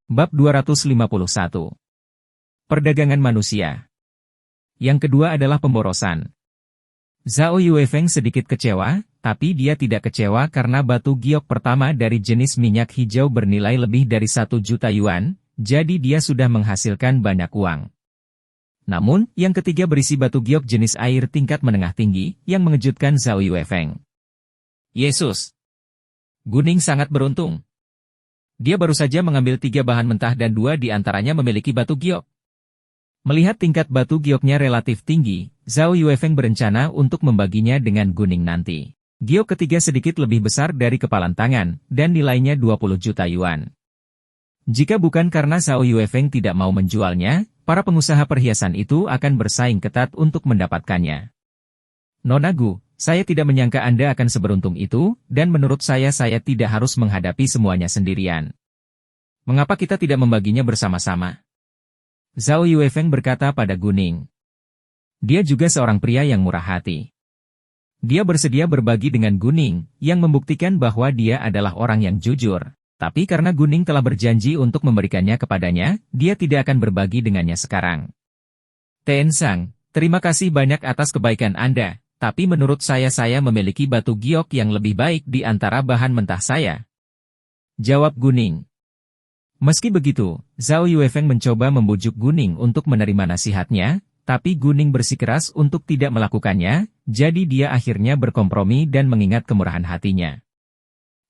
Bab 251. Perdagangan manusia. Yang kedua adalah pemborosan. Zhao Yuefeng sedikit kecewa, tapi dia tidak kecewa karena batu giok pertama dari jenis minyak hijau bernilai lebih dari 1 juta yuan, jadi dia sudah menghasilkan banyak uang. Namun, yang ketiga berisi batu giok jenis air tingkat menengah tinggi, yang mengejutkan Zhao Yuefeng. Yesus! Guning sangat beruntung. Dia baru saja mengambil 3 bahan mentah dan 2 di antaranya memiliki batu giok. Melihat tingkat batu gioknya relatif tinggi, Zhao Yuefeng berencana untuk membaginya dengan Guning nanti. Giok ketiga sedikit lebih besar dari kepalan tangan, dan nilainya 20 juta yuan. Jika bukan karena Zhao Yuefeng tidak mau menjualnya, para pengusaha perhiasan itu akan bersaing ketat untuk mendapatkannya. Nona Gu, saya tidak menyangka Anda akan seberuntung itu, dan menurut saya tidak harus menghadapi semuanya sendirian. Mengapa kita tidak membaginya bersama-sama? Zhao Yuefeng berkata pada Guning. Dia juga seorang pria yang murah hati. Dia bersedia berbagi dengan Guning, yang membuktikan bahwa dia adalah orang yang jujur. Tapi karena Guning telah berjanji untuk memberikannya kepadanya, dia tidak akan berbagi dengannya sekarang. Teensang, terima kasih banyak atas kebaikan Anda. Tapi menurut saya memiliki batu giok yang lebih baik di antara bahan mentah saya. Jawab Guning. Meski begitu, Zhao Yuefeng mencoba membujuk Guning untuk menerima nasihatnya, tapi Guning bersikeras untuk tidak melakukannya, jadi dia akhirnya berkompromi dan mengingat kemurahan hatinya.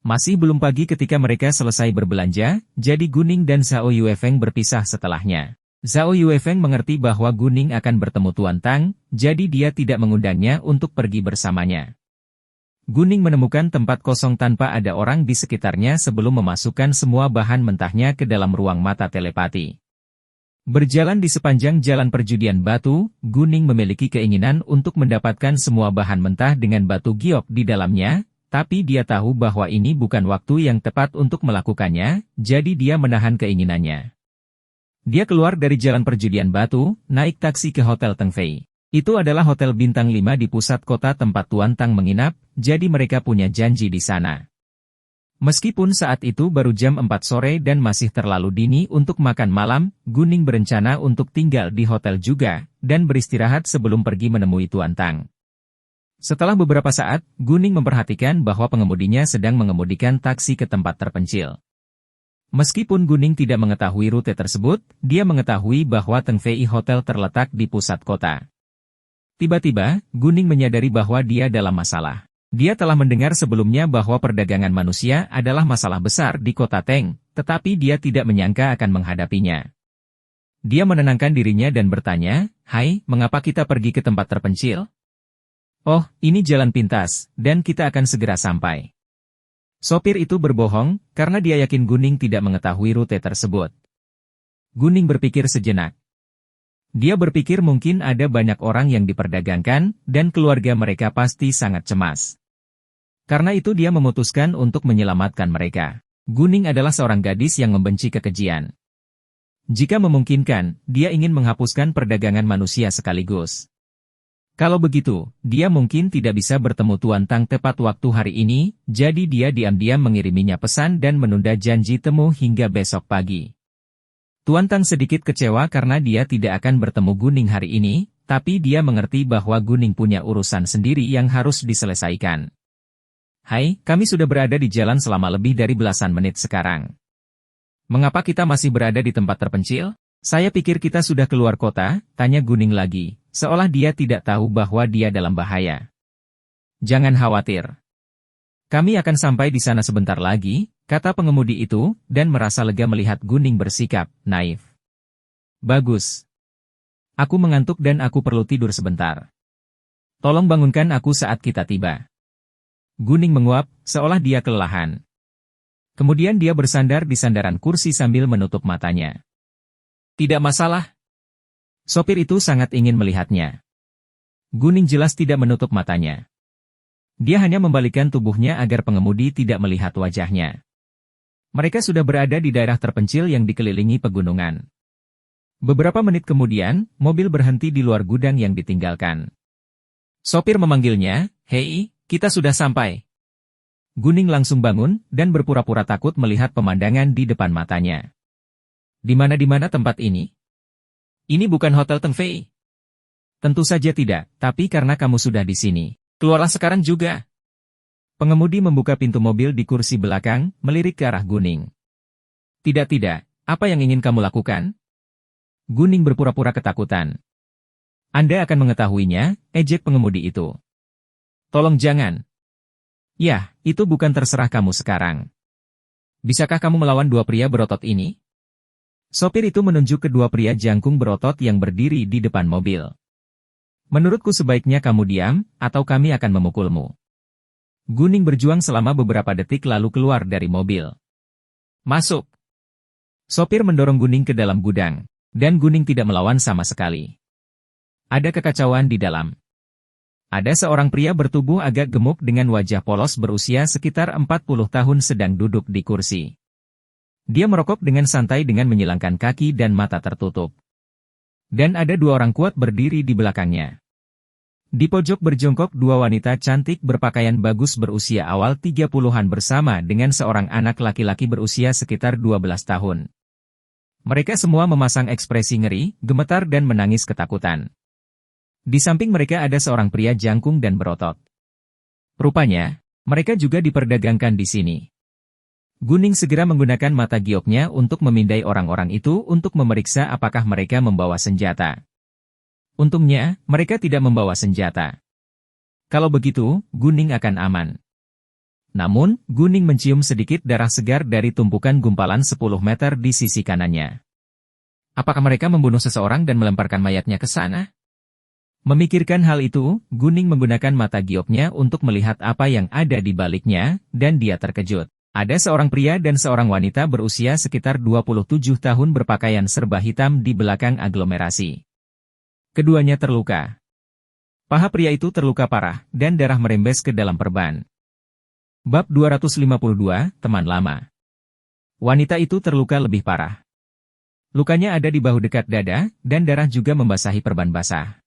Masih belum pagi ketika mereka selesai berbelanja, jadi Guning dan Zhao Yuefeng berpisah setelahnya. Zhao Yuefeng mengerti bahwa Guning akan bertemu Tuan Tang, jadi dia tidak mengundangnya untuk pergi bersamanya. Guning menemukan tempat kosong tanpa ada orang di sekitarnya sebelum memasukkan semua bahan mentahnya ke dalam ruang mata telepati. Berjalan di sepanjang jalan perjudian batu, Guning memiliki keinginan untuk mendapatkan semua bahan mentah dengan batu giok di dalamnya, tapi dia tahu bahwa ini bukan waktu yang tepat untuk melakukannya, jadi dia menahan keinginannya. Dia keluar dari jalan perjudian batu, naik taksi ke Hotel Teng Fei. Itu adalah hotel bintang 5 di pusat kota tempat Tuan Tang menginap, jadi mereka punya janji di sana. Meskipun saat itu baru jam 4 sore dan masih terlalu dini untuk makan malam, Guning berencana untuk tinggal di hotel juga, dan beristirahat sebelum pergi menemui Tuan Tang. Setelah beberapa saat, Guning memperhatikan bahwa pengemudinya sedang mengemudikan taksi ke tempat terpencil. Meskipun Guning tidak mengetahui rute tersebut, dia mengetahui bahwa Teng Fei Hotel terletak di pusat kota. Tiba-tiba, Guning menyadari bahwa dia dalam masalah. Dia telah mendengar sebelumnya bahwa perdagangan manusia adalah masalah besar di kota Teng, tetapi dia tidak menyangka akan menghadapinya. Dia menenangkan dirinya dan bertanya, "Hai, mengapa kita pergi ke tempat terpencil?" "Oh, ini jalan pintas, dan kita akan segera sampai." Sopir itu berbohong, karena dia yakin Guning tidak mengetahui rute tersebut. Guning berpikir sejenak. Dia berpikir mungkin ada banyak orang yang diperdagangkan, dan keluarga mereka pasti sangat cemas. Karena itu dia memutuskan untuk menyelamatkan mereka. Guning adalah seorang gadis yang membenci kekejian. Jika memungkinkan, dia ingin menghapuskan perdagangan manusia sekaligus. Kalau begitu, dia mungkin tidak bisa bertemu Tuan Tang tepat waktu hari ini, jadi dia diam-diam mengiriminya pesan dan menunda janji temu hingga besok pagi. Tuan Tang sedikit kecewa karena dia tidak akan bertemu Guning hari ini, tapi dia mengerti bahwa Guning punya urusan sendiri yang harus diselesaikan. "Hai, kami sudah berada di jalan selama lebih dari belasan menit sekarang. Mengapa kita masih berada di tempat terpencil? Saya pikir kita sudah keluar kota," tanya Guning lagi, seolah dia tidak tahu bahwa dia dalam bahaya. "Jangan khawatir. Kami akan sampai di sana sebentar lagi," kata pengemudi itu, dan merasa lega melihat Guning bersikap naif. "Bagus. Aku mengantuk dan aku perlu tidur sebentar. Tolong bangunkan aku saat kita tiba." Guning menguap, seolah dia kelelahan. Kemudian dia bersandar di sandaran kursi sambil menutup matanya. "Tidak masalah." Sopir itu sangat ingin melihatnya. Guning jelas tidak menutup matanya. Dia hanya membalikkan tubuhnya agar pengemudi tidak melihat wajahnya. Mereka sudah berada di daerah terpencil yang dikelilingi pegunungan. Beberapa menit kemudian, mobil berhenti di luar gudang yang ditinggalkan. Sopir memanggilnya, "Hei, kita sudah sampai." Guning langsung bangun, dan berpura-pura takut melihat pemandangan di depan matanya. Di mana tempat ini? Ini bukan Hotel Tengfei. Tentu saja tidak, tapi karena kamu sudah di sini. Keluarlah sekarang juga. Pengemudi membuka pintu mobil di kursi belakang, melirik ke arah Guning. Tidak, apa yang ingin kamu lakukan? Guning berpura-pura ketakutan. Anda akan mengetahuinya, ejek pengemudi itu. Tolong jangan. Ya, itu bukan terserah kamu sekarang. Bisakah kamu melawan dua pria berotot ini? Sopir itu menunjuk kedua pria jangkung berotot yang berdiri di depan mobil. Menurutku sebaiknya kamu diam, atau kami akan memukulmu. Guning berjuang selama beberapa detik lalu keluar dari mobil. Masuk. Sopir mendorong Guning ke dalam gudang, dan Guning tidak melawan sama sekali. Ada kekacauan di dalam. Ada seorang pria bertubuh agak gemuk dengan wajah polos berusia sekitar 40 tahun sedang duduk di kursi. Dia merokok dengan santai dengan menyilangkan kaki dan mata tertutup. Dan ada dua orang kuat berdiri di belakangnya. Di pojok berjongkok dua wanita cantik berpakaian bagus berusia awal 30-an bersama dengan seorang anak laki-laki berusia sekitar 12 tahun. Mereka semua memasang ekspresi ngeri, gemetar dan menangis ketakutan. Di samping mereka ada seorang pria jangkung dan berotot. Rupanya, mereka juga diperdagangkan di sini. Guning segera menggunakan mata gioknya untuk memindai orang-orang itu untuk memeriksa apakah mereka membawa senjata. Untungnya, mereka tidak membawa senjata. Kalau begitu, Guning akan aman. Namun, Guning mencium sedikit darah segar dari tumpukan gumpalan 10 meter di sisi kanannya. Apakah mereka membunuh seseorang dan melemparkan mayatnya ke sana? Memikirkan hal itu, Guning menggunakan mata gioknya untuk melihat apa yang ada di baliknya, dan dia terkejut. Ada seorang pria dan seorang wanita berusia sekitar 27 tahun berpakaian serba hitam di belakang aglomerasi. Keduanya terluka. Paha pria itu terluka parah, dan darah merembes ke dalam perban. Bab 252, Teman Lama. Wanita itu terluka lebih parah. Lukanya ada di bahu dekat dada, dan darah juga membasahi perban basah.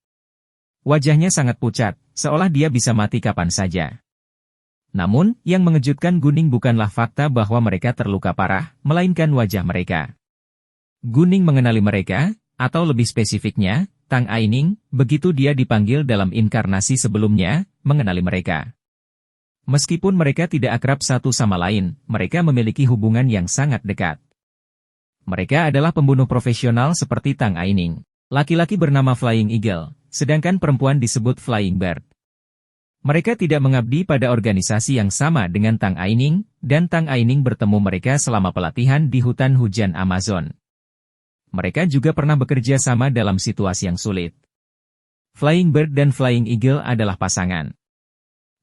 Wajahnya sangat pucat, seolah dia bisa mati kapan saja. Namun, yang mengejutkan Guning bukanlah fakta bahwa mereka terluka parah, melainkan wajah mereka. Guning mengenali mereka, atau lebih spesifiknya, Tang Aining, begitu dia dipanggil dalam inkarnasi sebelumnya, mengenali mereka. Meskipun mereka tidak akrab satu sama lain, mereka memiliki hubungan yang sangat dekat. Mereka adalah pembunuh profesional seperti Tang Aining. Laki-laki bernama Flying Eagle, sedangkan perempuan disebut Flying Bird. Mereka tidak mengabdi pada organisasi yang sama dengan Tang Aining, dan Tang Aining bertemu mereka selama pelatihan di hutan hujan Amazon. Mereka juga pernah bekerja sama dalam situasi yang sulit. Flying Bird dan Flying Eagle adalah pasangan.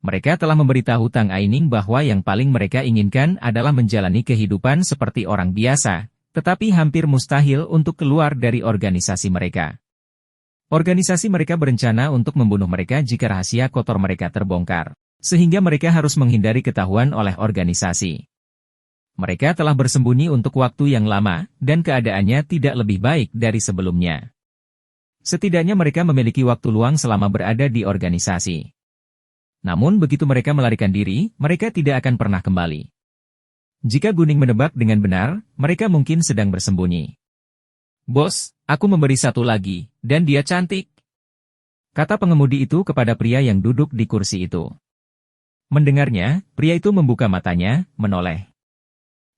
Mereka telah memberitahu Tang Aining bahwa yang paling mereka inginkan adalah menjalani kehidupan seperti orang biasa, tetapi hampir mustahil untuk keluar dari organisasi mereka. Organisasi mereka berencana untuk membunuh mereka jika rahasia kotor mereka terbongkar, sehingga mereka harus menghindari ketahuan oleh organisasi. Mereka telah bersembunyi untuk waktu yang lama, dan keadaannya tidak lebih baik dari sebelumnya. Setidaknya mereka memiliki waktu luang selama berada di organisasi. Namun begitu mereka melarikan diri, mereka tidak akan pernah kembali. Jika Guning menebak dengan benar, mereka mungkin sedang bersembunyi. Bos, aku memberi satu lagi, dan dia cantik. Kata pengemudi itu kepada pria yang duduk di kursi itu. Mendengarnya, pria itu membuka matanya, menoleh.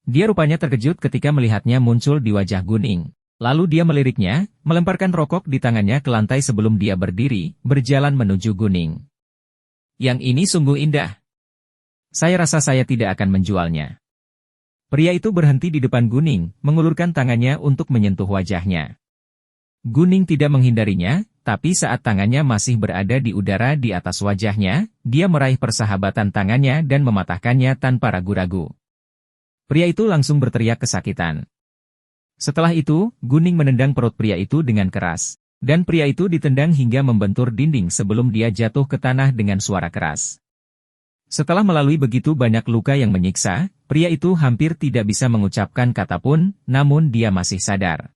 Dia rupanya terkejut ketika melihatnya muncul di wajah Guning. Lalu dia meliriknya, melemparkan rokok di tangannya ke lantai sebelum dia berdiri, berjalan menuju Guning. Yang ini sungguh indah. Saya rasa saya tidak akan menjualnya. Pria itu berhenti di depan Guning, mengulurkan tangannya untuk menyentuh wajahnya. Guning tidak menghindarinya, tapi saat tangannya masih berada di udara di atas wajahnya, dia meraih persahabatan tangannya dan mematahkannya tanpa ragu-ragu. Pria itu langsung berteriak kesakitan. Setelah itu, Guning menendang perut pria itu dengan keras, dan pria itu ditendang hingga membentur dinding sebelum dia jatuh ke tanah dengan suara keras. Setelah melalui begitu banyak luka yang menyiksa, pria itu hampir tidak bisa mengucapkan kata pun, namun dia masih sadar.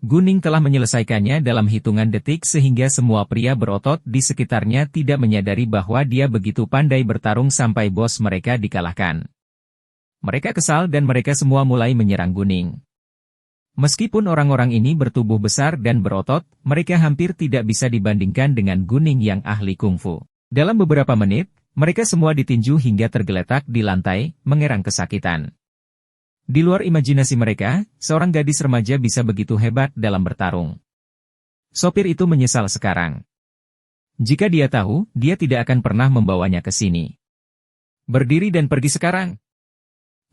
Guning telah menyelesaikannya dalam hitungan detik sehingga semua pria berotot di sekitarnya tidak menyadari bahwa dia begitu pandai bertarung sampai bos mereka dikalahkan. Mereka kesal dan mereka semua mulai menyerang Guning. Meskipun orang-orang ini bertubuh besar dan berotot, mereka hampir tidak bisa dibandingkan dengan Gunning yang ahli kungfu. Dalam beberapa menit, mereka semua ditinju hingga tergeletak di lantai, mengerang kesakitan. Di luar imajinasi mereka, seorang gadis remaja bisa begitu hebat dalam bertarung. Sopir itu menyesal sekarang. Jika dia tahu, dia tidak akan pernah membawanya ke sini. Berdiri dan pergi sekarang,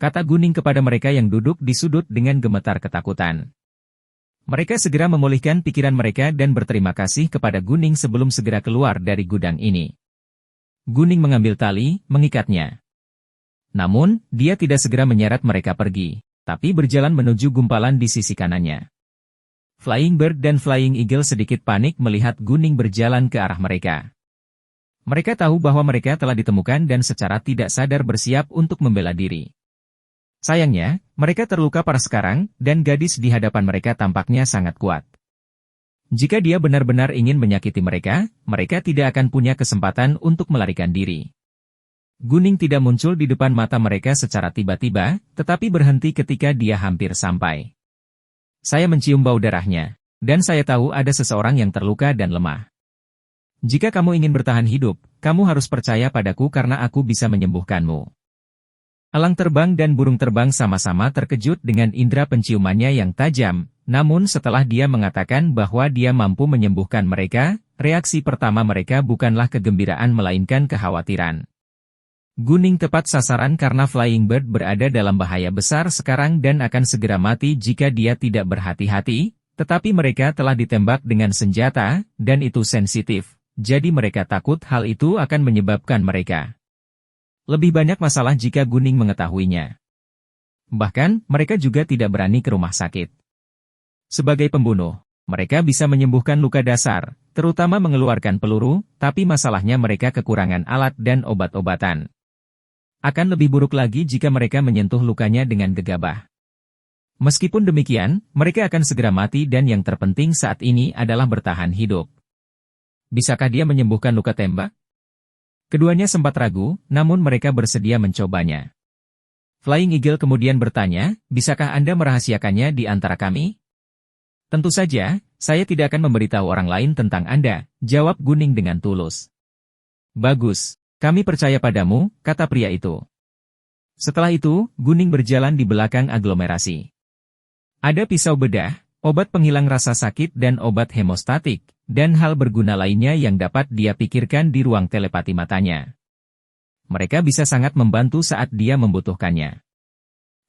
kata Gunning kepada mereka yang duduk di sudut dengan gemetar ketakutan. Mereka segera memulihkan pikiran mereka dan berterima kasih kepada Gunning sebelum segera keluar dari gudang ini. Gunning mengambil tali, mengikatnya. Namun, dia tidak segera menyeret mereka pergi, tapi berjalan menuju gumpalan di sisi kanannya. Flying Bird dan Flying Eagle sedikit panik melihat Gunning berjalan ke arah mereka. Mereka tahu bahwa mereka telah ditemukan dan secara tidak sadar bersiap untuk membela diri. Sayangnya, mereka terluka parah sekarang, dan gadis di hadapan mereka tampaknya sangat kuat. Jika dia benar-benar ingin menyakiti mereka, mereka tidak akan punya kesempatan untuk melarikan diri. Gunning tidak muncul di depan mata mereka secara tiba-tiba, tetapi berhenti ketika dia hampir sampai. Saya mencium bau darahnya, dan saya tahu ada seseorang yang terluka dan lemah. Jika kamu ingin bertahan hidup, kamu harus percaya padaku karena aku bisa menyembuhkanmu. Elang terbang dan burung terbang sama-sama terkejut dengan indera penciumannya yang tajam, namun setelah dia mengatakan bahwa dia mampu menyembuhkan mereka, reaksi pertama mereka bukanlah kegembiraan melainkan kekhawatiran. Gunning tepat sasaran karena Flying Bird berada dalam bahaya besar sekarang dan akan segera mati jika dia tidak berhati-hati, tetapi mereka telah ditembak dengan senjata, dan itu sensitif, jadi mereka takut hal itu akan menyebabkan mereka. Lebih banyak masalah jika Gunning mengetahuinya. Bahkan, mereka juga tidak berani ke rumah sakit. Sebagai pembunuh, mereka bisa menyembuhkan luka dasar, terutama mengeluarkan peluru, tapi masalahnya mereka kekurangan alat dan obat-obatan. Akan lebih buruk lagi jika mereka menyentuh lukanya dengan gegabah. Meskipun demikian, mereka akan segera mati dan yang terpenting saat ini adalah bertahan hidup. Bisakah dia menyembuhkan luka tembak? Keduanya sempat ragu, namun mereka bersedia mencobanya. Flying Eagle kemudian bertanya, bisakah Anda merahasiakannya di antara kami? Tentu saja, saya tidak akan memberitahu orang lain tentang Anda, jawab Gunning dengan tulus. Bagus. Kami percaya padamu, kata pria itu. Setelah itu, Gunning berjalan di belakang aglomerasi. Ada pisau bedah, obat penghilang rasa sakit dan obat hemostatik, dan hal berguna lainnya yang dapat dia pikirkan di ruang telepati matanya. Mereka bisa sangat membantu saat dia membutuhkannya.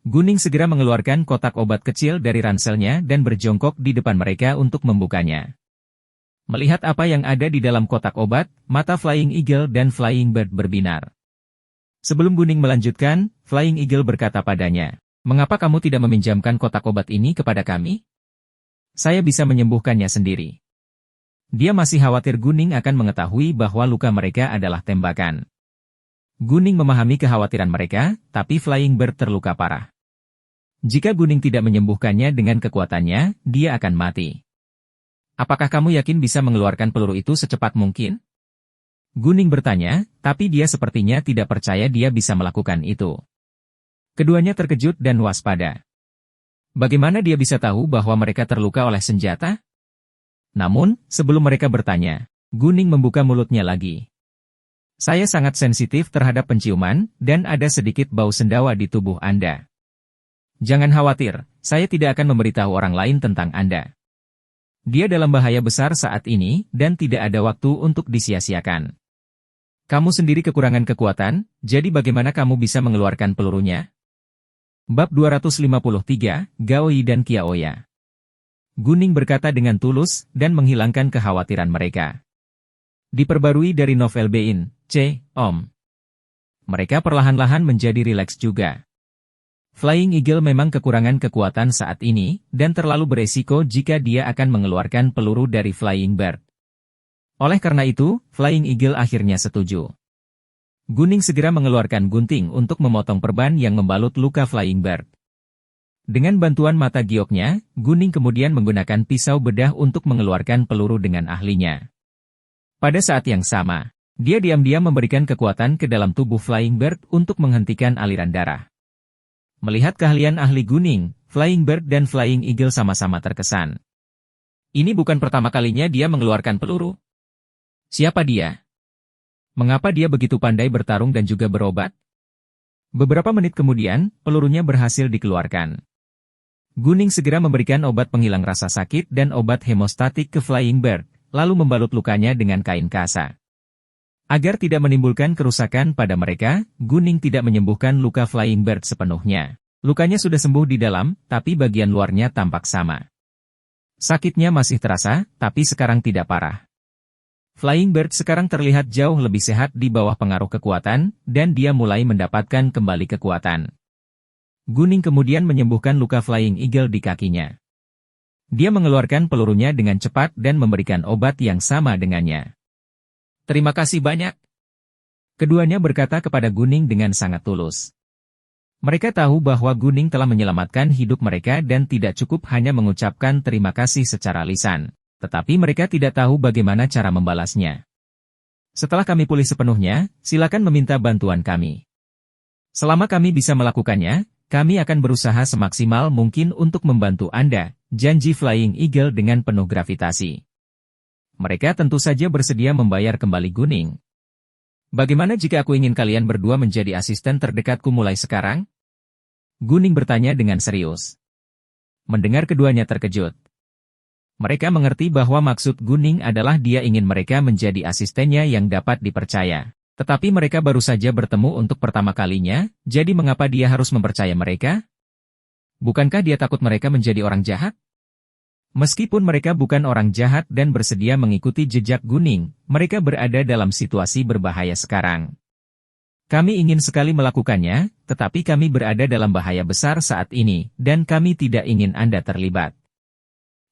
Gunning segera mengeluarkan kotak obat kecil dari ranselnya dan berjongkok di depan mereka untuk membukanya. Melihat apa yang ada di dalam kotak obat, mata Flying Eagle dan Flying Bird berbinar. Sebelum Gunning melanjutkan, Flying Eagle berkata padanya, "Mengapa kamu tidak meminjamkan kotak obat ini kepada kami? Saya bisa menyembuhkannya sendiri." Dia masih khawatir Gunning akan mengetahui bahwa luka mereka adalah tembakan. Gunning memahami kekhawatiran mereka, tapi Flying Bird terluka parah. Jika Gunning tidak menyembuhkannya dengan kekuatannya, dia akan mati. Apakah kamu yakin bisa mengeluarkan peluru itu secepat mungkin? Gunning bertanya, tapi dia sepertinya tidak percaya dia bisa melakukan itu. Keduanya terkejut dan waspada. Bagaimana dia bisa tahu bahwa mereka terluka oleh senjata? Namun, sebelum mereka bertanya, Gunning membuka mulutnya lagi. Saya sangat sensitif terhadap penciuman, dan ada sedikit bau sendawa di tubuh Anda. Jangan khawatir, saya tidak akan memberitahu orang lain tentang Anda. Dia dalam bahaya besar saat ini, dan tidak ada waktu untuk disia-siakan. Kamu sendiri kekurangan kekuatan, jadi bagaimana kamu bisa mengeluarkan pelurunya? Bab 253, Gaoi dan Kiaoya. Gunning berkata dengan tulus, dan menghilangkan kekhawatiran mereka. Diperbarui dari novel Bein, C. Om. Mereka perlahan-lahan menjadi rileks juga. Flying Eagle memang kekurangan kekuatan saat ini, dan terlalu beresiko jika dia akan mengeluarkan peluru dari Flying Bird. Oleh karena itu, Flying Eagle akhirnya setuju. Gunning segera mengeluarkan gunting untuk memotong perban yang membalut luka Flying Bird. Dengan bantuan mata gioknya, Gunning kemudian menggunakan pisau bedah untuk mengeluarkan peluru dengan ahlinya. Pada saat yang sama, dia diam-diam memberikan kekuatan ke dalam tubuh Flying Bird untuk menghentikan aliran darah. Melihat keahlian ahli Gunning, Flying Bird dan Flying Eagle sama-sama terkesan. Ini bukan pertama kalinya dia mengeluarkan peluru. Siapa dia? Mengapa dia begitu pandai bertarung dan juga berobat? Beberapa menit kemudian, pelurunya berhasil dikeluarkan. Gunning segera memberikan obat penghilang rasa sakit dan obat hemostatik ke Flying Bird, lalu membalut lukanya dengan kain kasa. Agar tidak menimbulkan kerusakan pada mereka, Gunning tidak menyembuhkan luka Flying Bird sepenuhnya. Lukanya sudah sembuh di dalam, tapi bagian luarnya tampak sama. Sakitnya masih terasa, tapi sekarang tidak parah. Flying Bird sekarang terlihat jauh lebih sehat di bawah pengaruh kekuatan, dan dia mulai mendapatkan kembali kekuatan. Gunning kemudian menyembuhkan luka Flying Eagle di kakinya. Dia mengeluarkan pelurunya dengan cepat dan memberikan obat yang sama dengannya. Terima kasih banyak. Keduanya berkata kepada Gunning dengan sangat tulus. Mereka tahu bahwa Gunning telah menyelamatkan hidup mereka dan tidak cukup hanya mengucapkan terima kasih secara lisan, tetapi mereka tidak tahu bagaimana cara membalasnya. Setelah kami pulih sepenuhnya, silakan meminta bantuan kami. Selama kami bisa melakukannya, kami akan berusaha semaksimal mungkin untuk membantu Anda, janji Flying Eagle dengan penuh gravitasi. Mereka tentu saja bersedia membayar kembali Gunning. Bagaimana jika aku ingin kalian berdua menjadi asisten terdekatku mulai sekarang? Gunning bertanya dengan serius. Mendengar keduanya terkejut. Mereka mengerti bahwa maksud Gunning adalah dia ingin mereka menjadi asistennya yang dapat dipercaya. Tetapi mereka baru saja bertemu untuk pertama kalinya, jadi mengapa dia harus mempercaya mereka? Bukankah dia takut mereka menjadi orang jahat? Meskipun mereka bukan orang jahat dan bersedia mengikuti jejak Gunning, mereka berada dalam situasi berbahaya sekarang. Kami ingin sekali melakukannya, tetapi kami berada dalam bahaya besar saat ini, dan kami tidak ingin Anda terlibat.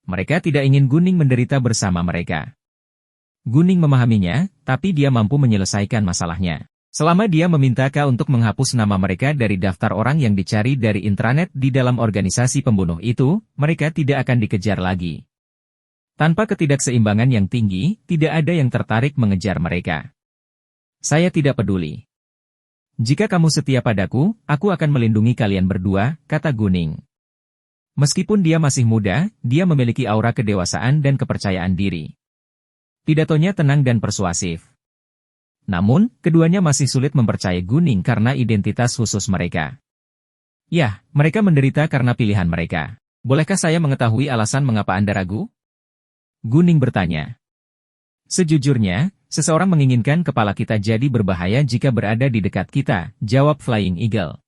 Mereka tidak ingin Gunning menderita bersama mereka. Gunning memahaminya, tapi dia mampu menyelesaikan masalahnya. Selama dia meminta K untuk menghapus nama mereka dari daftar orang yang dicari dari intranet di dalam organisasi pembunuh itu, mereka tidak akan dikejar lagi. Tanpa ketidakseimbangan yang tinggi, tidak ada yang tertarik mengejar mereka. Saya tidak peduli. Jika kamu setia padaku, aku akan melindungi kalian berdua, kata Gunning. Meskipun dia masih muda, dia memiliki aura kedewasaan dan kepercayaan diri. Pidatonya tenang dan persuasif. Namun, keduanya masih sulit mempercayai Gunning karena identitas khusus mereka. Ya, mereka menderita karena pilihan mereka. Bolehkah saya mengetahui alasan mengapa Anda ragu? Gunning bertanya. Sejujurnya, seseorang menginginkan kepala kita jadi berbahaya jika berada di dekat kita, jawab Flying Eagle.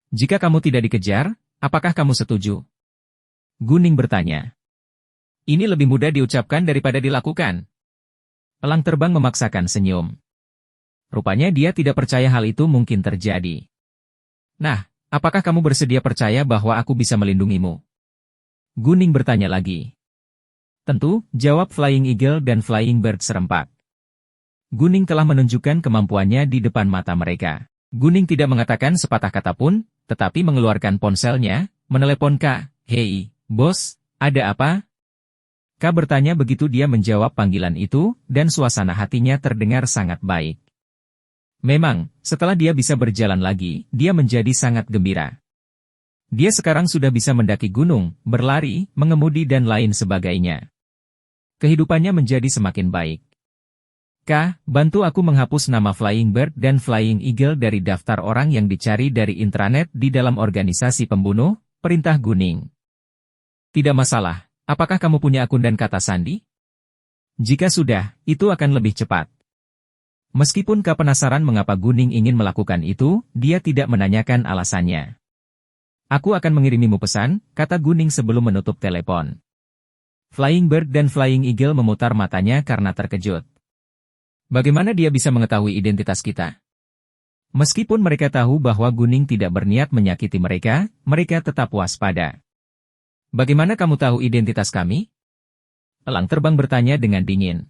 Jika kamu tidak dikejar, apakah kamu setuju? Gunning bertanya. Ini lebih mudah diucapkan daripada dilakukan. Elang terbang memaksakan senyum. Rupanya dia tidak percaya hal itu mungkin terjadi. Nah, apakah kamu bersedia percaya bahwa aku bisa melindungimu? Gunning bertanya lagi. Tentu, jawab Flying Eagle dan Flying Bird serempak. Gunning telah menunjukkan kemampuannya di depan mata mereka. Gunning tidak mengatakan sepatah kata pun, tetapi mengeluarkan ponselnya, menelepon K. Hei, bos, ada apa? K bertanya begitu dia menjawab panggilan itu, dan suasana hatinya terdengar sangat baik. Memang, setelah dia bisa berjalan lagi, dia menjadi sangat gembira. Dia sekarang sudah bisa mendaki gunung, berlari, mengemudi dan lain sebagainya. Kehidupannya menjadi semakin baik. K, bantu aku menghapus nama Flying Bird dan Flying Eagle dari daftar orang yang dicari dari intranet di dalam organisasi pembunuh, perintah Gunning. Tidak masalah, apakah kamu punya akun dan kata sandi? Jika sudah, itu akan lebih cepat. Meskipun K penasaran mengapa Gunning ingin melakukan itu, dia tidak menanyakan alasannya. Aku akan mengirimimu pesan, kata Gunning sebelum menutup telepon. Flying Bird dan Flying Eagle memutar matanya karena terkejut. Bagaimana dia bisa mengetahui identitas kita? Meskipun mereka tahu bahwa Gunning tidak berniat menyakiti mereka, mereka tetap waspada. Bagaimana kamu tahu identitas kami? Elang terbang bertanya dengan dingin.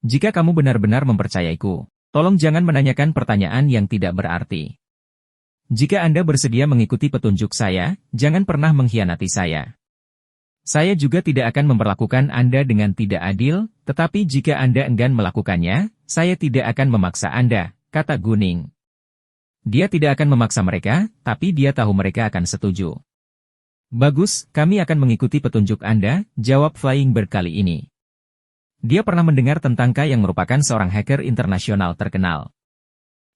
Jika kamu benar-benar mempercayaiku, tolong jangan menanyakan pertanyaan yang tidak berarti. Jika Anda bersedia mengikuti petunjuk saya, jangan pernah mengkhianati saya. Saya juga tidak akan memperlakukan Anda dengan tidak adil, tetapi jika Anda enggan melakukannya, saya tidak akan memaksa Anda, kata Gunning. Dia tidak akan memaksa mereka, tapi dia tahu mereka akan setuju. Bagus, kami akan mengikuti petunjuk Anda, jawab Flying Bird kali ini. Dia pernah mendengar tentang K yang merupakan seorang hacker internasional terkenal.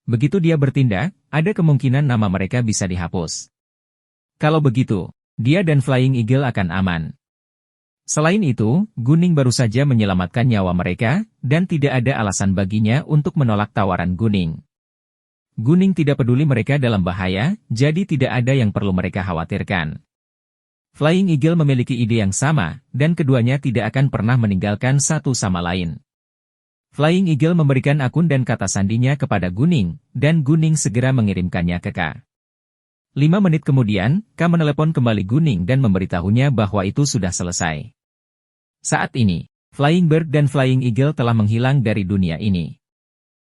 Begitu dia bertindak, ada kemungkinan nama mereka bisa dihapus. Kalau begitu, dia dan Flying Eagle akan aman. Selain itu, Gunning baru saja menyelamatkan nyawa mereka, dan tidak ada alasan baginya untuk menolak tawaran Gunning. Gunning tidak peduli mereka dalam bahaya, jadi tidak ada yang perlu mereka khawatirkan. Flying Eagle memiliki ide yang sama, dan keduanya tidak akan pernah meninggalkan satu sama lain. Flying Eagle memberikan akun dan kata sandinya kepada Gunning, dan Gunning segera mengirimkannya ke K. 5 menit kemudian, K menelepon kembali Gunning dan memberitahunya bahwa itu sudah selesai. Saat ini, Flying Bird dan Flying Eagle telah menghilang dari dunia ini.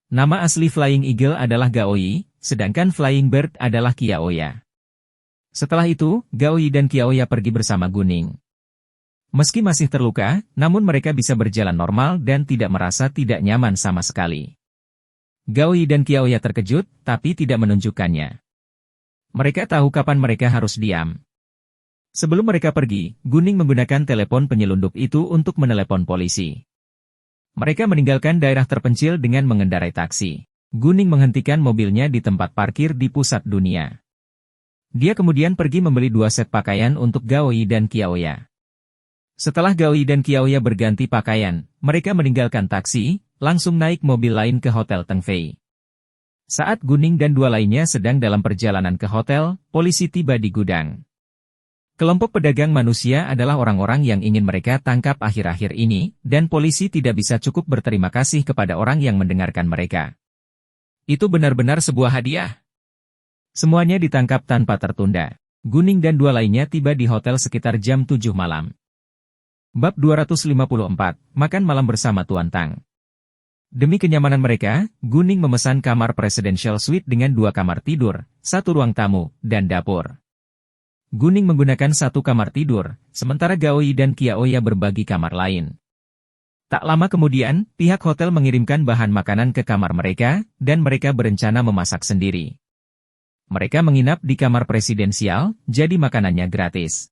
Nama asli Flying Eagle adalah Gaoi, sedangkan Flying Bird adalah Kiaoya. Setelah itu, Gaoi dan Kiaoya pergi bersama Gunning. Meski masih terluka, namun mereka bisa berjalan normal dan tidak merasa tidak nyaman sama sekali. Gaoi dan Kiaoya terkejut, tapi tidak menunjukkannya. Mereka tahu kapan mereka harus diam. Sebelum mereka pergi, Gunning menggunakan telepon penyelundup itu untuk menelepon polisi. Mereka meninggalkan daerah terpencil dengan mengendarai taksi. Gunning menghentikan mobilnya di tempat parkir di pusat dunia. Dia kemudian pergi membeli 2 set pakaian untuk Gaoi dan Kiaoya. Setelah Gaoi dan Kiaoya berganti pakaian, mereka meninggalkan taksi, langsung naik mobil lain ke Hotel Tengfei. Saat Gunning dan 2 lainnya sedang dalam perjalanan ke hotel, polisi tiba di gudang. Kelompok pedagang manusia adalah orang-orang yang ingin mereka tangkap akhir-akhir ini, dan polisi tidak bisa cukup berterima kasih kepada orang yang mendengarkan mereka. Itu benar-benar sebuah hadiah. Semuanya ditangkap tanpa tertunda. Gunning dan 2 lainnya tiba di hotel sekitar jam 7 malam. Bab 254, Makan Malam Bersama Tuan Tang. Demi kenyamanan mereka, Gunning memesan kamar presidential suite dengan 2 kamar tidur, 1 ruang tamu, dan dapur. Gunning menggunakan 1 kamar tidur, sementara Gaoi dan Kiaoya berbagi kamar lain. Tak lama kemudian, pihak hotel mengirimkan bahan makanan ke kamar mereka, dan mereka berencana memasak sendiri. Mereka menginap di kamar presidensial, jadi makanannya gratis.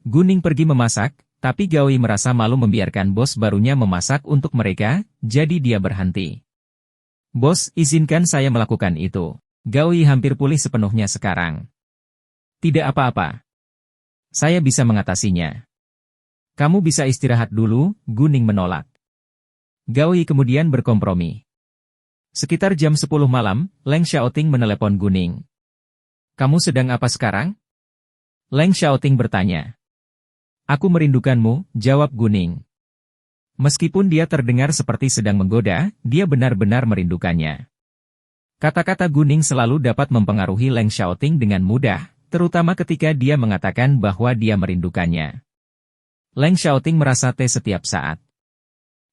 Gunning pergi memasak, tapi Gaoi merasa malu membiarkan bos barunya memasak untuk mereka, jadi dia berhenti. Bos, izinkan saya melakukan itu. Gaoi hampir pulih sepenuhnya sekarang. Tidak apa-apa. Saya bisa mengatasinya. Kamu bisa istirahat dulu, Gunning menolak. Gaoi kemudian berkompromi. Sekitar jam 10 malam, Leng Xiaoting menelepon Gunning. Kamu sedang apa sekarang? Leng Xiaoting bertanya. Aku merindukanmu, jawab Gunning. Meskipun dia terdengar seperti sedang menggoda, dia benar-benar merindukannya. Kata-kata Gunning selalu dapat mempengaruhi Leng Xiaoting dengan mudah, terutama ketika dia mengatakan bahwa dia merindukannya. Leng Xiaoting merasa setiap saat.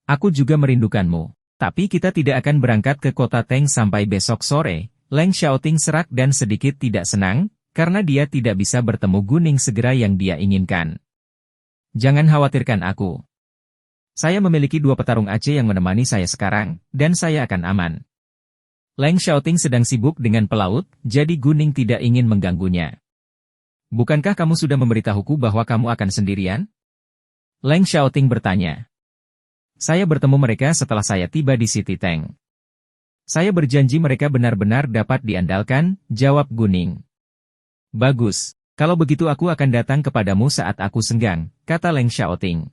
Aku juga merindukanmu, tapi kita tidak akan berangkat ke kota Teng sampai besok sore. Leng Xiaoting serak dan sedikit tidak senang, karena dia tidak bisa bertemu Gunning segera yang dia inginkan. Jangan khawatirkan aku. Saya memiliki 2 petarung Aceh yang menemani saya sekarang, dan saya akan aman. Leng Xiaoting sedang sibuk dengan pelaut, jadi Gunning tidak ingin mengganggunya. Bukankah kamu sudah memberitahuku bahwa kamu akan sendirian? Leng Xiaoting bertanya. Saya bertemu mereka setelah saya tiba di City Teng. Saya berjanji mereka benar-benar dapat diandalkan, jawab Gunning. Bagus, kalau begitu aku akan datang kepadamu saat aku senggang, kata Leng Xiaoting.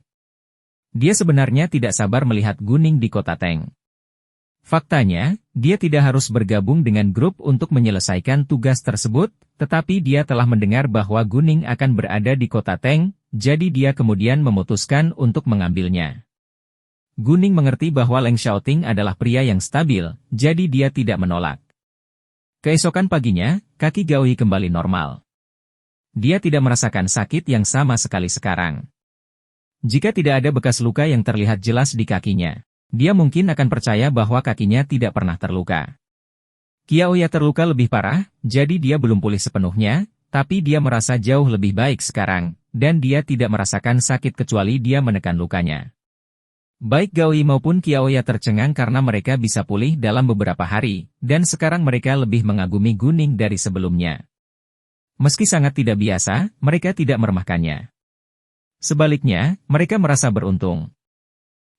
Dia sebenarnya tidak sabar melihat Gunning di kota Teng. Faktanya, dia tidak harus bergabung dengan grup untuk menyelesaikan tugas tersebut, tetapi dia telah mendengar bahwa Gunning akan berada di kota Teng, jadi dia kemudian memutuskan untuk mengambilnya. Gunning mengerti bahwa Leng Xiaoting adalah pria yang stabil, jadi dia tidak menolak. Keesokan paginya, kaki Gaoi kembali normal. Dia tidak merasakan sakit yang sama sekali sekarang. Jika tidak ada bekas luka yang terlihat jelas di kakinya, dia mungkin akan percaya bahwa kakinya tidak pernah terluka. Kiaoya terluka lebih parah, jadi dia belum pulih sepenuhnya, tapi dia merasa jauh lebih baik sekarang, dan dia tidak merasakan sakit kecuali dia menekan lukanya. Baik Gaoi maupun Kiaoya tercengang karena mereka bisa pulih dalam beberapa hari, dan sekarang mereka lebih mengagumi Guning dari sebelumnya. Meski sangat tidak biasa, mereka tidak meremehkannya. Sebaliknya, mereka merasa beruntung.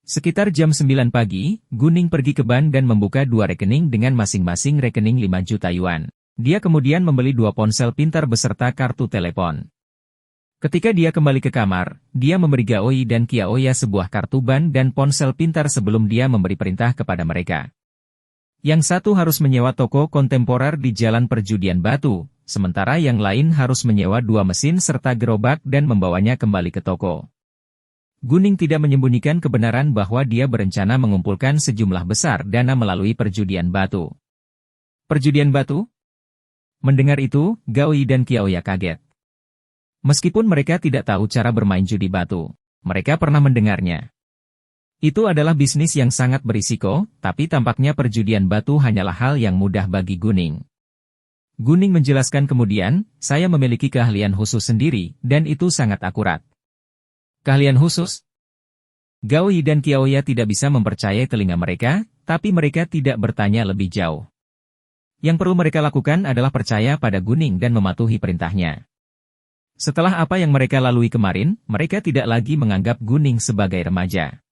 Sekitar jam 9 pagi, Guning pergi ke bank dan membuka 2 rekening dengan masing-masing rekening 5 juta yuan. Dia kemudian membeli 2 ponsel pintar beserta kartu telepon. Ketika dia kembali ke kamar, dia memberi Gaoi dan Kiaoya sebuah kartu bank dan ponsel pintar sebelum dia memberi perintah kepada mereka. Yang satu harus menyewa toko kontemporer di Jalan Perjudian Batu, sementara yang lain harus menyewa 2 mesin serta gerobak dan membawanya kembali ke toko. Guning tidak menyembunyikan kebenaran bahwa dia berencana mengumpulkan sejumlah besar dana melalui perjudian batu. Perjudian batu? Mendengar itu, Gaoi dan Kiaoya kaget. Meskipun mereka tidak tahu cara bermain judi batu, mereka pernah mendengarnya. Itu adalah bisnis yang sangat berisiko, tapi tampaknya perjudian batu hanyalah hal yang mudah bagi Guning. Guning menjelaskan kemudian, saya memiliki keahlian khusus sendiri, dan itu sangat akurat. Keahlian khusus? Gaoi dan Kiaoya tidak bisa mempercayai telinga mereka, tapi mereka tidak bertanya lebih jauh. Yang perlu mereka lakukan adalah percaya pada Guning dan mematuhi perintahnya. Setelah apa yang mereka lalui kemarin, mereka tidak lagi menganggap Guning sebagai remaja.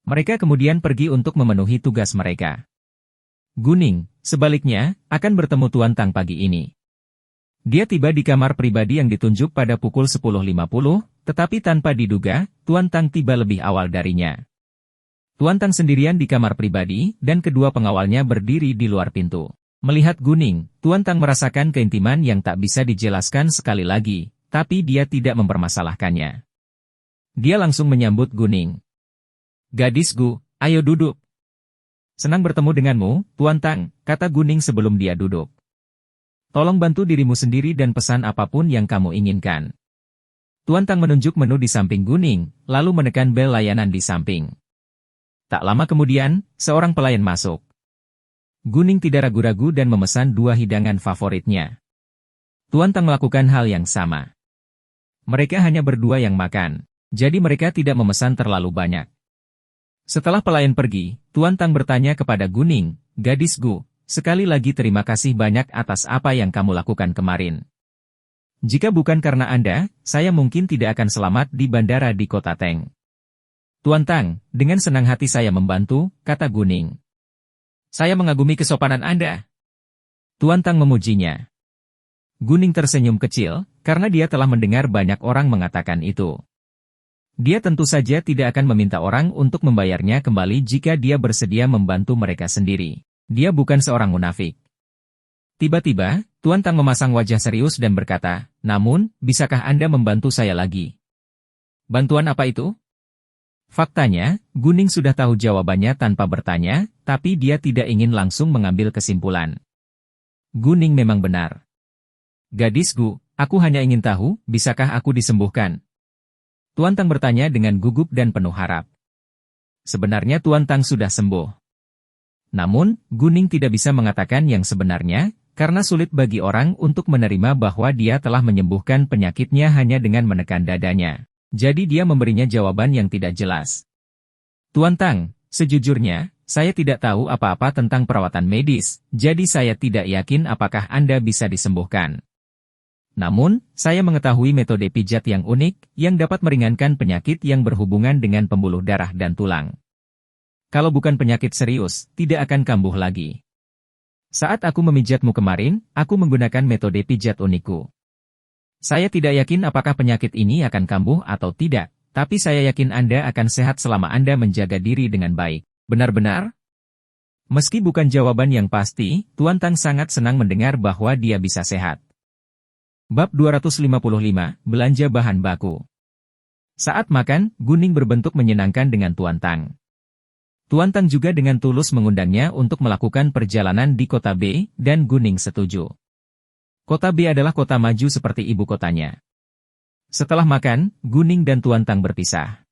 Mereka kemudian pergi untuk memenuhi tugas mereka. Guning, sebaliknya, akan bertemu Tuan Tang pagi ini. Dia tiba di kamar pribadi yang ditunjuk pada pukul 10.50, tetapi tanpa diduga, Tuan Tang tiba lebih awal darinya. Tuan Tang sendirian di kamar pribadi, dan kedua pengawalnya berdiri di luar pintu. Melihat Guning, Tuan Tang merasakan keintiman yang tak bisa dijelaskan sekali lagi, tapi dia tidak mempermasalahkannya. Dia langsung menyambut Guning. Gadisku, ayo duduk. Senang bertemu denganmu, Tuan Tang, kata Guning sebelum dia duduk. Tolong bantu dirimu sendiri dan pesan apapun yang kamu inginkan. Tuan Tang menunjuk menu di samping Guning, lalu menekan bel layanan di samping. Tak lama kemudian, seorang pelayan masuk. Guning tidak ragu-ragu dan memesan 2 hidangan favoritnya. Tuan Tang melakukan hal yang sama. Mereka hanya berdua yang makan, jadi mereka tidak memesan terlalu banyak. Setelah pelayan pergi, Tuan Tang bertanya kepada Guning, gadisku, sekali lagi terima kasih banyak atas apa yang kamu lakukan kemarin. Jika bukan karena Anda, saya mungkin tidak akan selamat di bandara di kota Teng. Tuan Tang, dengan senang hati saya membantu, kata Guning. Saya mengagumi kesopanan Anda. Tuan Tang memujinya. Guning tersenyum kecil, karena dia telah mendengar banyak orang mengatakan itu. Dia tentu saja tidak akan meminta orang untuk membayarnya kembali jika dia bersedia membantu mereka sendiri. Dia bukan seorang munafik. Tiba-tiba, Tuan Tang memasang wajah serius dan berkata, namun, bisakah Anda membantu saya lagi? Bantuan apa itu? Faktanya, Guning sudah tahu jawabannya tanpa bertanya, tapi dia tidak ingin langsung mengambil kesimpulan. Guning memang benar. Gadisku, aku hanya ingin tahu, bisakah aku disembuhkan? Tuan Tang bertanya dengan gugup dan penuh harap. Sebenarnya Tuan Tang sudah sembuh. Namun, Guning tidak bisa mengatakan yang sebenarnya, karena sulit bagi orang untuk menerima bahwa dia telah menyembuhkan penyakitnya hanya dengan menekan dadanya. Jadi dia memberinya jawaban yang tidak jelas. Tuan Tang, sejujurnya, saya tidak tahu apa-apa tentang perawatan medis, jadi saya tidak yakin apakah Anda bisa disembuhkan. Namun, saya mengetahui metode pijat yang unik, yang dapat meringankan penyakit yang berhubungan dengan pembuluh darah dan tulang. Kalau bukan penyakit serius, tidak akan kambuh lagi. Saat aku memijatmu kemarin, aku menggunakan metode pijat unikku. Saya tidak yakin apakah penyakit ini akan kambuh atau tidak, tapi saya yakin Anda akan sehat selama Anda menjaga diri dengan baik. Benar-benar? Meski bukan jawaban yang pasti, Tuan Tang sangat senang mendengar bahwa dia bisa sehat. Bab 255, Belanja Bahan Baku. Saat makan, Guning berbentuk menyenangkan dengan Tuan Tang. Tuan Tang juga dengan tulus mengundangnya untuk melakukan perjalanan di kota B, dan Guning setuju. Kota B adalah kota maju seperti ibu kotanya. Setelah makan, Guning dan Tuan Tang berpisah.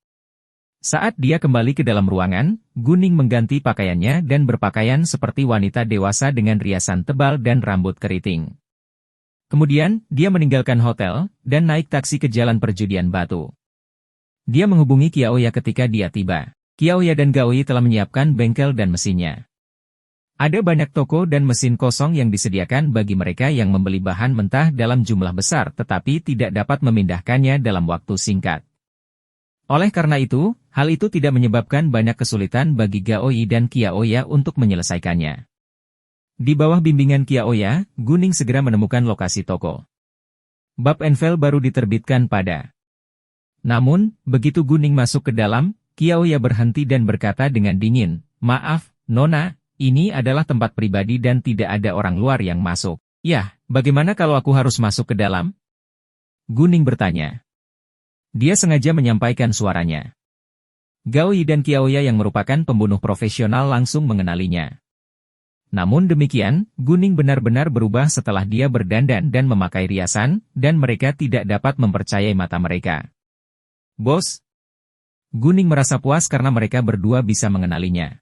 Saat dia kembali ke dalam ruangan, Guning mengganti pakaiannya dan berpakaian seperti wanita dewasa dengan riasan tebal dan rambut keriting. Kemudian, dia meninggalkan hotel, dan naik taksi ke Jalan Perjudian Batu. Dia menghubungi Kiaoya ketika dia tiba. Qiaoya dan Gaoi telah menyiapkan bengkel dan mesinnya. Ada banyak toko dan mesin kosong yang disediakan bagi mereka yang membeli bahan mentah dalam jumlah besar tetapi tidak dapat memindahkannya dalam waktu singkat. Oleh karena itu, hal itu tidak menyebabkan banyak kesulitan bagi Gaoi dan Qiaoya untuk menyelesaikannya. Di bawah bimbingan Qiaoya, Guning segera menemukan lokasi toko. Bab Envel baru diterbitkan pada. Namun, begitu Guning masuk ke dalam, Qiaoya berhenti dan berkata dengan dingin, "Maaf, Nona, ini adalah tempat pribadi dan tidak ada orang luar yang masuk." "Yah, bagaimana kalau aku harus masuk ke dalam?" Guning bertanya. Dia sengaja menyampaikan suaranya. Gaoi dan Qiaoya yang merupakan pembunuh profesional langsung mengenalinya. Namun demikian, Guning benar-benar berubah setelah dia berdandan dan memakai riasan, dan mereka tidak dapat mempercayai mata mereka. "Bos." Guning merasa puas karena mereka berdua bisa mengenalinya.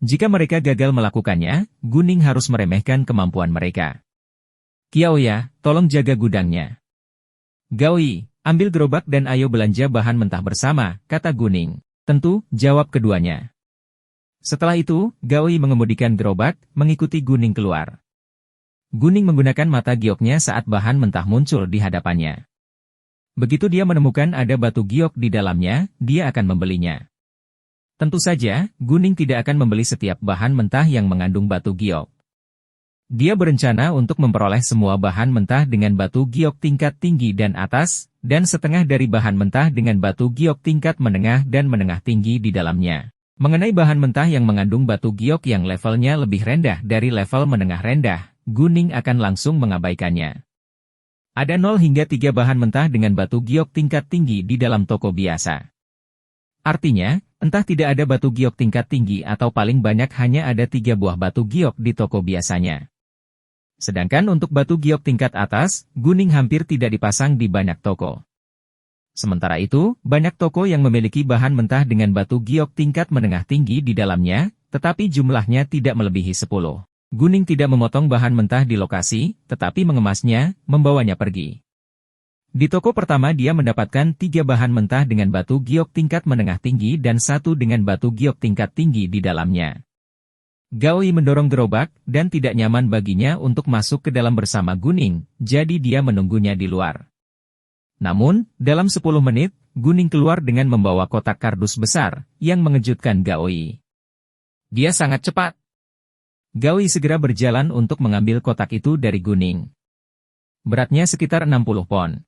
Jika mereka gagal melakukannya, Guning harus meremehkan kemampuan mereka. "Qiaoya, tolong jaga gudangnya." "Gaoi, ambil gerobak dan ayo belanja bahan mentah bersama," kata Guning. "Tentu," jawab keduanya. Setelah itu, Gaoi mengemudikan gerobak, mengikuti Guning keluar. Guning menggunakan mata gioknya saat bahan mentah muncul di hadapannya. Begitu dia menemukan ada batu giok di dalamnya, dia akan membelinya. Tentu saja, Guning tidak akan membeli setiap bahan mentah yang mengandung batu giok. Dia berencana untuk memperoleh semua bahan mentah dengan batu giok tingkat tinggi dan atas, dan setengah dari bahan mentah dengan batu giok tingkat menengah dan menengah tinggi di dalamnya. Mengenai bahan mentah yang mengandung batu giok yang levelnya lebih rendah dari level menengah rendah, Guning akan langsung mengabaikannya. Ada 0 hingga 3 bahan mentah dengan batu giok tingkat tinggi di dalam toko biasa. Artinya, entah tidak ada batu giok tingkat tinggi atau paling banyak hanya ada 3 buah batu giok di toko biasanya. Sedangkan untuk batu giok tingkat atas, Guning hampir tidak dipasang di banyak toko. Sementara itu, banyak toko yang memiliki bahan mentah dengan batu giok tingkat menengah tinggi di dalamnya, tetapi jumlahnya tidak melebihi 10. Guning tidak memotong bahan mentah di lokasi, tetapi mengemasnya, membawanya pergi. Di toko pertama dia mendapatkan 3 bahan mentah dengan batu giok tingkat menengah tinggi dan 1 dengan batu giok tingkat tinggi di dalamnya. Gaoi mendorong gerobak, dan tidak nyaman baginya untuk masuk ke dalam bersama Guning, jadi dia menunggunya di luar. Namun, dalam 10 menit, Guning keluar dengan membawa kotak kardus besar, yang mengejutkan Gaoi. Dia sangat cepat. Gaoi segera berjalan untuk mengambil kotak itu dari Guning. Beratnya sekitar 60 pon.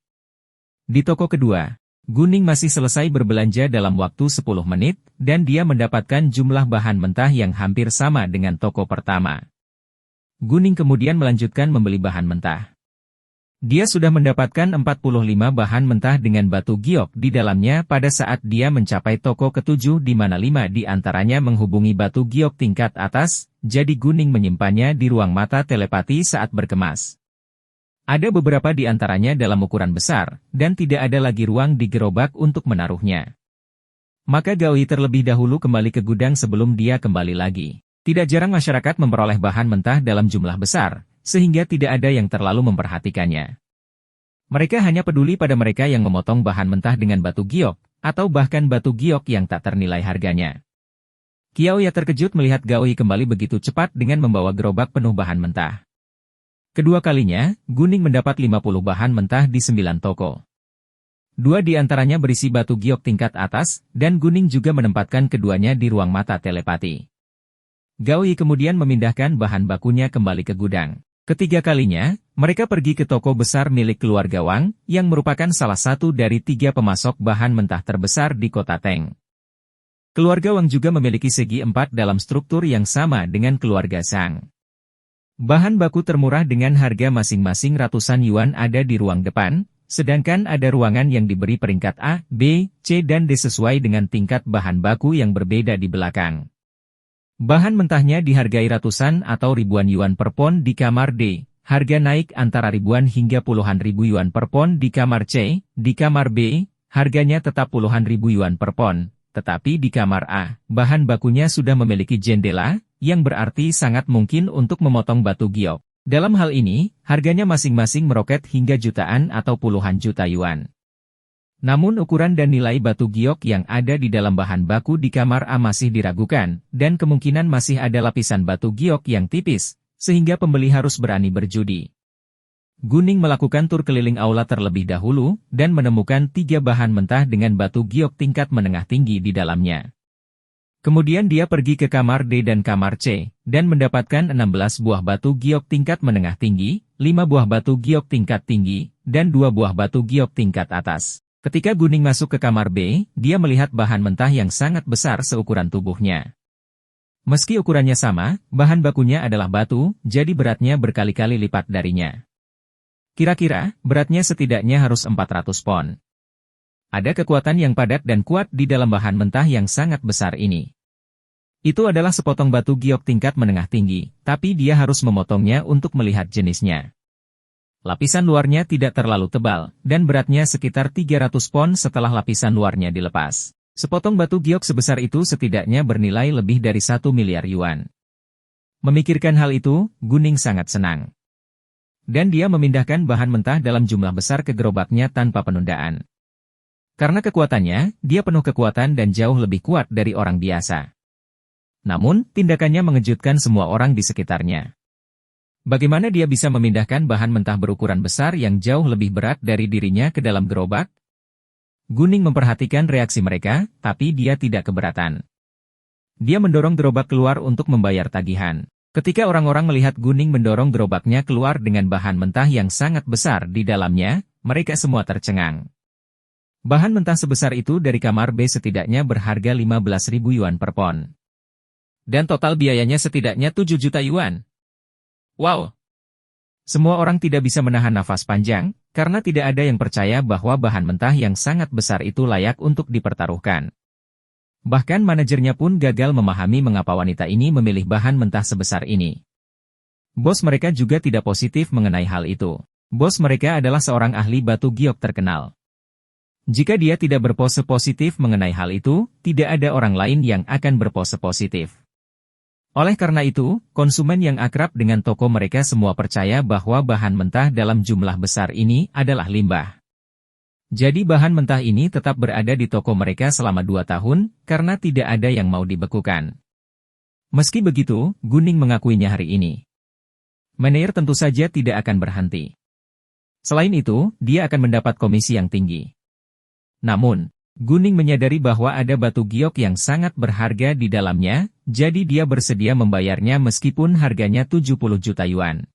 Di toko kedua, Guning masih selesai berbelanja dalam waktu 10 menit, dan dia mendapatkan jumlah bahan mentah yang hampir sama dengan toko pertama. Guning kemudian melanjutkan membeli bahan mentah. Dia sudah mendapatkan 45 bahan mentah dengan batu giok di dalamnya pada saat dia mencapai toko ketujuh di mana 5 di antaranya menghubungi batu giok tingkat atas, jadi Guning menyimpannya di ruang mata telepati saat berkemas. Ada beberapa di antaranya dalam ukuran besar, dan tidak ada lagi ruang di gerobak untuk menaruhnya. Maka Gaoi terlebih dahulu kembali ke gudang sebelum dia kembali lagi. Tidak jarang masyarakat memperoleh bahan mentah dalam jumlah besar, sehingga tidak ada yang terlalu memperhatikannya. Mereka hanya peduli pada mereka yang memotong bahan mentah dengan batu giok, atau bahkan batu giok yang tak ternilai harganya. Qiaoya terkejut melihat Gaoi kembali begitu cepat dengan membawa gerobak penuh bahan mentah. Kedua kalinya, Guning mendapat 50 bahan mentah di 9 toko. 2 di antaranya berisi batu giok tingkat atas, dan Guning juga menempatkan keduanya di ruang mata telepati. Gaoi kemudian memindahkan bahan bakunya kembali ke gudang. Ketiga kalinya, mereka pergi ke toko besar milik keluarga Wang, yang merupakan salah satu dari 3 pemasok bahan mentah terbesar di kota Teng. Keluarga Wang juga memiliki segi 4 dalam struktur yang sama dengan keluarga Zhang. Bahan baku termurah dengan harga masing-masing ratusan yuan ada di ruang depan, sedangkan ada ruangan yang diberi peringkat A, B, C dan D sesuai dengan tingkat bahan baku yang berbeda di belakang. Bahan mentahnya dihargai ratusan atau ribuan yuan per pon di kamar D, harga naik antara ribuan hingga puluhan ribu yuan per pon di kamar C, di kamar B, harganya tetap puluhan ribu yuan per pon, tetapi di kamar A, bahan bakunya sudah memiliki jendela, yang berarti sangat mungkin untuk memotong batu giok. Dalam hal ini, harganya masing-masing meroket hingga jutaan atau puluhan juta yuan. Namun ukuran dan nilai batu giok yang ada di dalam bahan baku di kamar A masih diragukan, dan kemungkinan masih ada lapisan batu giok yang tipis, sehingga pembeli harus berani berjudi. Gunning melakukan tur keliling aula terlebih dahulu, dan menemukan 3 bahan mentah dengan batu giok tingkat menengah tinggi di dalamnya. Kemudian dia pergi ke kamar D dan kamar C, dan mendapatkan 16 buah batu giok tingkat menengah tinggi, 5 buah batu giok tingkat tinggi, dan 2 buah batu giok tingkat atas. Ketika Gunning masuk ke kamar B, dia melihat bahan mentah yang sangat besar seukuran tubuhnya. Meski ukurannya sama, bahan bakunya adalah batu, jadi beratnya berkali-kali lipat darinya. Kira-kira, beratnya setidaknya harus 400 pon. Ada kekuatan yang padat dan kuat di dalam bahan mentah yang sangat besar ini. Itu adalah sepotong batu giok tingkat menengah tinggi, tapi dia harus memotongnya untuk melihat jenisnya. Lapisan luarnya tidak terlalu tebal, dan beratnya sekitar 300 pon setelah lapisan luarnya dilepas. Sepotong batu giok sebesar itu setidaknya bernilai lebih dari 1 miliar yuan. Memikirkan hal itu, Gunning sangat senang. Dan dia memindahkan bahan mentah dalam jumlah besar ke gerobaknya tanpa penundaan. Karena kekuatannya, dia penuh kekuatan dan jauh lebih kuat dari orang biasa. Namun, tindakannya mengejutkan semua orang di sekitarnya. Bagaimana dia bisa memindahkan bahan mentah berukuran besar yang jauh lebih berat dari dirinya ke dalam gerobak? Gunning memperhatikan reaksi mereka, tapi dia tidak keberatan. Dia mendorong gerobak keluar untuk membayar tagihan. Ketika orang-orang melihat Gunning mendorong gerobaknya keluar dengan bahan mentah yang sangat besar di dalamnya, mereka semua tercengang. Bahan mentah sebesar itu dari kamar B setidaknya berharga 15.000 yuan per pon. Dan total biayanya setidaknya 7 juta yuan. Wow! Semua orang tidak bisa menahan nafas panjang, karena tidak ada yang percaya bahwa bahan mentah yang sangat besar itu layak untuk dipertaruhkan. Bahkan manajernya pun gagal memahami mengapa wanita ini memilih bahan mentah sebesar ini. Bos mereka juga tidak positif mengenai hal itu. Bos mereka adalah seorang ahli batu giok terkenal. Jika dia tidak berpose positif mengenai hal itu, tidak ada orang lain yang akan berpose positif. Oleh karena itu, konsumen yang akrab dengan toko mereka semua percaya bahwa bahan mentah dalam jumlah besar ini adalah limbah. Jadi bahan mentah ini tetap berada di toko mereka selama 2 tahun, karena tidak ada yang mau dibekukan. Meski begitu, Gunning mengakuinya hari ini. Meneir tentu saja tidak akan berhenti. Selain itu, dia akan mendapat komisi yang tinggi. Namun, Gunning menyadari bahwa ada batu giok yang sangat berharga di dalamnya, jadi dia bersedia membayarnya meskipun harganya 70 juta yuan.